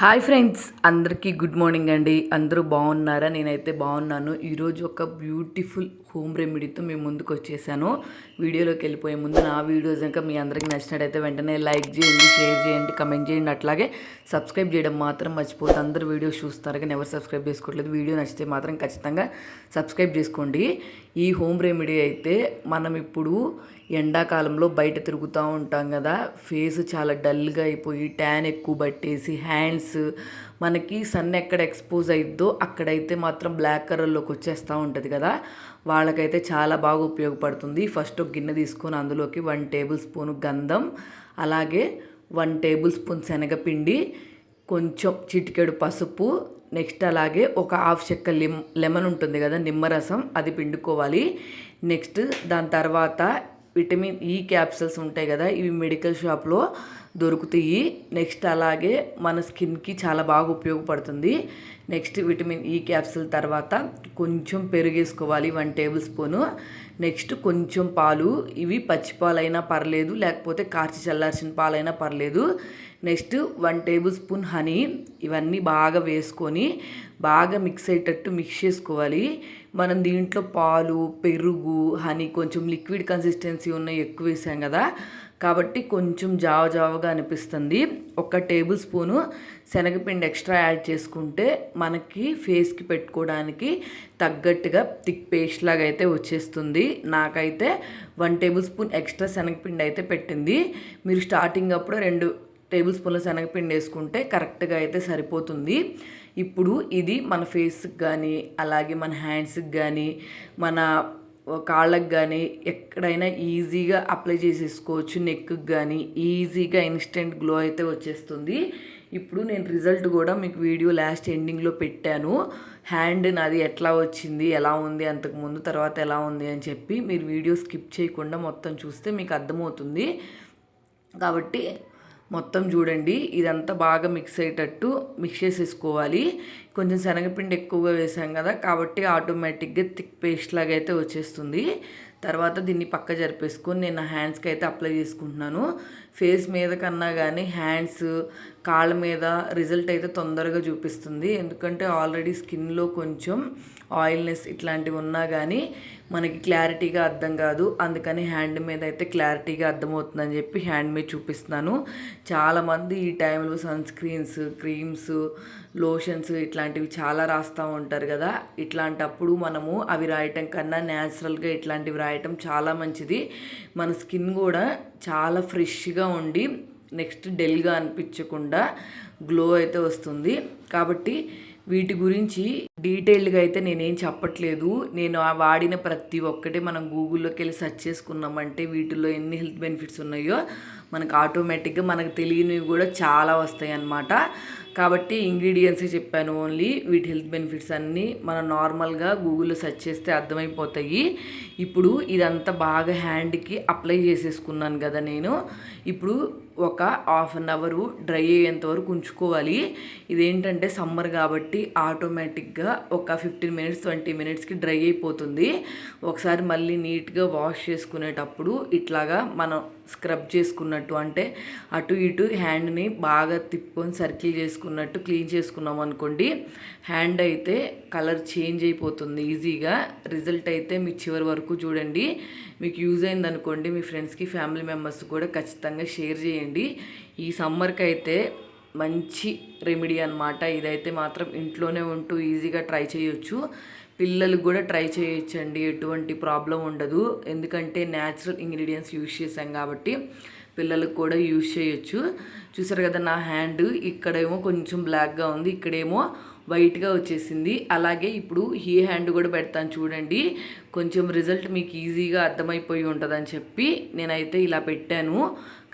Hi friends, అందరికీ good morning అండి. అందరూ బాగున్నారా? నేనైతే బాగున్నాను. ఈరోజు ఒక బ్యూటిఫుల్ హోమ్ రెమెడీతో మేము ముందుకు వచ్చేసాను. వీడియోలోకి వెళ్ళిపోయే ముందు నా వీడియోస్ ఇంకా మీ అందరికీ నచ్చినట్టయితే వెంటనే లైక్ చేయండి, షేర్ చేయండి, కమెంట్ చేయండి. అట్లాగే సబ్స్క్రైబ్ చేయడం మాత్రం మర్చిపోతే అందరూ వీడియోస్ చూస్తారు కానీ ఎవరు సబ్స్క్రైబ్ చేసుకోవట్లేదు. వీడియో నచ్చితే మాత్రం ఖచ్చితంగా సబ్స్క్రైబ్ చేసుకోండి. ఈ హోమ్ రెమెడీ అయితే మనం ఇప్పుడు ఎండాకాలంలో బయట తిరుగుతూ ఉంటాం కదా, ఫేస్ చాలా డల్గా అయిపోయి ట్యాన్ ఎక్కువ పట్టేసి హ్యాండ్స్ మనకి సన్ ఎక్కడ ఎక్స్పోజ్ అయిద్దో అక్కడైతే మాత్రం బ్లాక్ కలర్లోకి వచ్చేస్తూ ఉంటుంది కదా, వాళ్ళకైతే చాలా బాగా ఉపయోగపడుతుంది. ఫస్ట్ ఒక గిన్నె తీసుకొని అందులోకి 1 టేబుల్ స్పూన్ గంధం, అలాగే 1 టేబుల్ స్పూన్ శనగపిండి, కొంచెం చిటికెడు పసుపు, నెక్స్ట్ అలాగే ఒక హాఫ్ చెక్క లెమన్ ఉంటుంది కదా నిమ్మరసం, అది పిండుకోవాలి. నెక్స్ట్ దాని తర్వాత విటమిన్ ఈ క్యాప్సూల్స్ ఉంటాయి కదా, ఇవి మెడికల్ షాప్లో దొరుకుతాయి. నెక్స్ట్ అలాగే మన స్కిన్కి చాలా బాగా ఉపయోగపడుతుంది. నెక్స్ట్ విటమిన్ ఈ క్యాప్సూల్ తర్వాత కొంచెం పెరుగేసుకోవాలి 1 టేబుల్ స్పూను. నెక్స్ట్ కొంచెం పాలు, ఇవి పచ్చి పాలైనా పర్లేదు లేకపోతే కార్చి చల్లార్చిన పాలైనా పర్లేదు. నెక్స్ట్ 1 టేబుల్ స్పూన్ హనీ, ఇవన్నీ బాగా వేసుకొని బాగా మిక్స్ అయ్యేటట్టు మిక్స్ చేసుకోవాలి. మనం దీంట్లో పాలు, పెరుగు, హనీ కొంచెం లిక్విడ్ కన్సిస్టెన్సీ ఉన్నాయి ఎక్కువ వేసాం కదా, కాబట్టి కొంచెం జావగా అనిపిస్తుంది. 1 టేబుల్ స్పూను శనగపిండి ఎక్స్ట్రా యాడ్ చేసుకుంటే మనకి ఫేస్కి పెట్టుకోవడానికి తగ్గట్టుగా థిక్ పేస్ట్ లాగా అయితే వచ్చేస్తుంది. నాకైతే 1 టేబుల్ స్పూన్ ఎక్స్ట్రా శనగపిండి అయితే పెట్టింది. మీరు స్టార్టింగ్ అప్పుడు 2 టేబుల్ స్పూన్ల శనగపిండి వేసుకుంటే కరెక్ట్గా అయితే సరిపోతుంది. ఇప్పుడు ఇది మన ఫేస్కి కానీ అలాగే మన హ్యాండ్స్కి కానీ మన కాళ్ళకు కానీ ఎక్కడైనా ఈజీగా అప్లై చేసేసుకోవచ్చు. నెక్కి కానీ ఈజీగా ఇన్స్టెంట్ గ్లో అయితే వచ్చేస్తుంది. ఇప్పుడు నేను రిజల్ట్ కూడా మీకు వీడియో లాస్ట్ ఎండింగ్లో పెట్టాను. హ్యాండ్ నాది ఎట్లా వచ్చింది, ఎలా ఉంది అంతకుముందు తర్వాత ఎలా ఉంది అని చెప్పి మీరు వీడియో స్కిప్ చేయకుండా మొత్తం చూస్తే మీకు అర్థమవుతుంది. కాబట్టి మొత్తం చూడండి. ఇదంతా బాగా మిక్స్ అయ్యేటట్టు మిక్స్ చేసేసుకోవాలి. కొంచెం శనగపిండి ఎక్కువగా వేసాం కదా, కాబట్టి ఆటోమేటిక్గా థిక్ పేస్ట్ లాగా అయితే వచ్చేస్తుంది. తర్వాత దీన్ని పక్క జరిపేసుకొని నేను నా హ్యాండ్స్కి అయితే అప్లై చేసుకుంటున్నాను. ఫేస్ మీద కన్నా కానీ హ్యాండ్స్, కాళ్ళ మీద రిజల్ట్ అయితే తొందరగా చూపిస్తుంది. ఎందుకంటే ఆల్రెడీ స్కిన్లో కొంచెం ఆయిల్నెస్ ఇట్లాంటివి ఉన్నా కానీ మనకి క్లారిటీగా అర్థం కాదు. అందుకని హ్యాండ్ మీద అయితే క్లారిటీగా అర్థమవుతుందని చెప్పి హ్యాండ్ మీద చూపిస్తున్నాను. చాలామంది ఈ టైంలో సన్ స్క్రీన్స్, క్రీమ్స్, లోషన్స్ ఇట్లాంటివి చాలా రాస్తూ ఉంటారు కదా, ఇట్లాంటప్పుడు మనము అవి రాయటం కన్నా న్యాచురల్గా ఇట్లాంటివి రాయటం చాలా మంచిది. మన స్కిన్ కూడా చాలా ఫ్రెష్గా ఉండి నెక్స్ట్ డల్గా అనిపించకుండా గ్లో అయితే వస్తుంది. కాబట్టి వీటి గురించి డీటెయిల్డ్గా అయితే నేనేం చెప్పట్లేదు. నేను వాడిన ప్రతి ఒక్కటి మనం గూగుల్లోకి వెళ్ళి సెర్చ్ చేసుకున్నామంటే వీటిల్లో ఎన్ని హెల్త్ బెనిఫిట్స్ ఉన్నాయో మనకు ఆటోమేటిక్గా మనకు తెలియనివి కూడా చాలా వస్తాయి అన్నమాట. కాబట్టి ఇంగ్రీడియంట్సే చెప్పాను ఓన్లీ. వీటి హెల్త్ బెనిఫిట్స్ అన్నీ మనం నార్మల్గా గూగుల్లో సెర్చ్ చేస్తే అర్థమైపోతాయి. ఇప్పుడు ఇదంతా బాగా హ్యాండ్కి అప్లై చేసేసుకున్నాను కదా నేను. ఇప్పుడు ఒక హాఫ్ అన్ అవరు డ్రై అయ్యేంత వరకు ఉంచుకోవాలి. ఇదేంటంటే సమ్మర్ కాబట్టి ఆటోమేటిక్గా ఒక 15 మినిట్స్ 20 మినిట్స్కి డ్రై అయిపోతుంది. ఒకసారి మళ్ళీ నీట్గా వాష్ చేసుకునేటప్పుడు ఇట్లాగా మనం స్క్రబ్ చేసుకున్నట్టు, అంటే అటు ఇటు హ్యాండ్ని బాగా తిప్పుకొని సర్కిల్ చేసుకున్నట్టు క్లీన్ చేసుకున్నాం అనుకోండి, హ్యాండ్ అయితే కలర్ చేంజ్ అయిపోతుంది ఈజీగా. రిజల్ట్ అయితే మీ చివరి వరకు చూడండి. మీకు యూజ్ అయింది అనుకోండి, మీ ఫ్రెండ్స్కి, ఫ్యామిలీ మెంబర్స్ కూడా ఖచ్చితంగా షేర్ చేయండి. ఈ సమ్మర్కి అయితే మంచి రెమెడీ అన్నమాట. ఇదైతే మాత్రం ఇంట్లోనే ఉంటూ ఈజీగా ట్రై చేయొచ్చు. పిల్లలకు కూడా ట్రై చేయొచ్చండి, ఎటువంటి ప్రాబ్లం ఉండదు. ఎందుకంటే న్యాచురల్ ఇంగ్రీడియంట్స్ యూజ్ చేసాం కాబట్టి పిల్లలకు కూడా యూజ్ చేయొచ్చు. చూసారు కదా, నా హ్యాండ్ ఇక్కడేమో కొంచెం బ్లాక్గా ఉంది, ఇక్కడేమో వైట్గా వచ్చేసింది. అలాగే ఇప్పుడు ఈ హ్యాండ్ కూడా పెడతాను చూడండి. కొంచెం రిజల్ట్ మీకు ఈజీగా అర్థమైపోయి ఉంటుందని చెప్పి నేనైతే ఇలా పెట్టాను.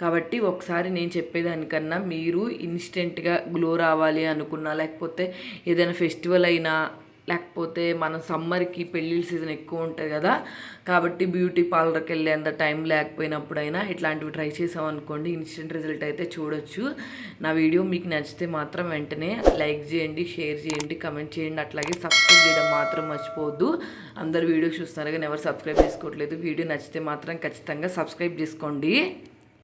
కాబట్టి ఒకసారి నేను చెప్పేదానికన్నా మీరు ఇన్స్టెంట్గా గ్లో రావాలి అనుకున్నా, లేకపోతే ఏదైనా ఫెస్టివల్ అయినా, లేకపోతే మన సమ్మర్కి పెళ్ళిళ్ళ సీజన్ ఎక్కువ ఉంటుంది కదా, కాబట్టి బ్యూటీ పార్లర్కి వెళ్ళేంత టైం లేకపోయినప్పుడైనా ఇట్లాంటివి ట్రై చేసామనుకోండి, ఇన్స్టెంట్ రిజల్ట్ అయితే చూడొచ్చు. నా వీడియో మీకు నచ్చితే మాత్రం వెంటనే లైక్ చేయండి, షేర్ చేయండి, కమెంట్ చేయండి. అట్లాగే సబ్స్క్రైబ్ చేయడం మాత్రం మర్చిపోవద్దు. అందరు వీడియో చూస్తున్నారు కానీ ఎవరు సబ్స్క్రైబ్ చేసుకోవట్లేదు. వీడియో నచ్చితే మాత్రం ఖచ్చితంగా సబ్స్క్రైబ్ చేసుకోండి.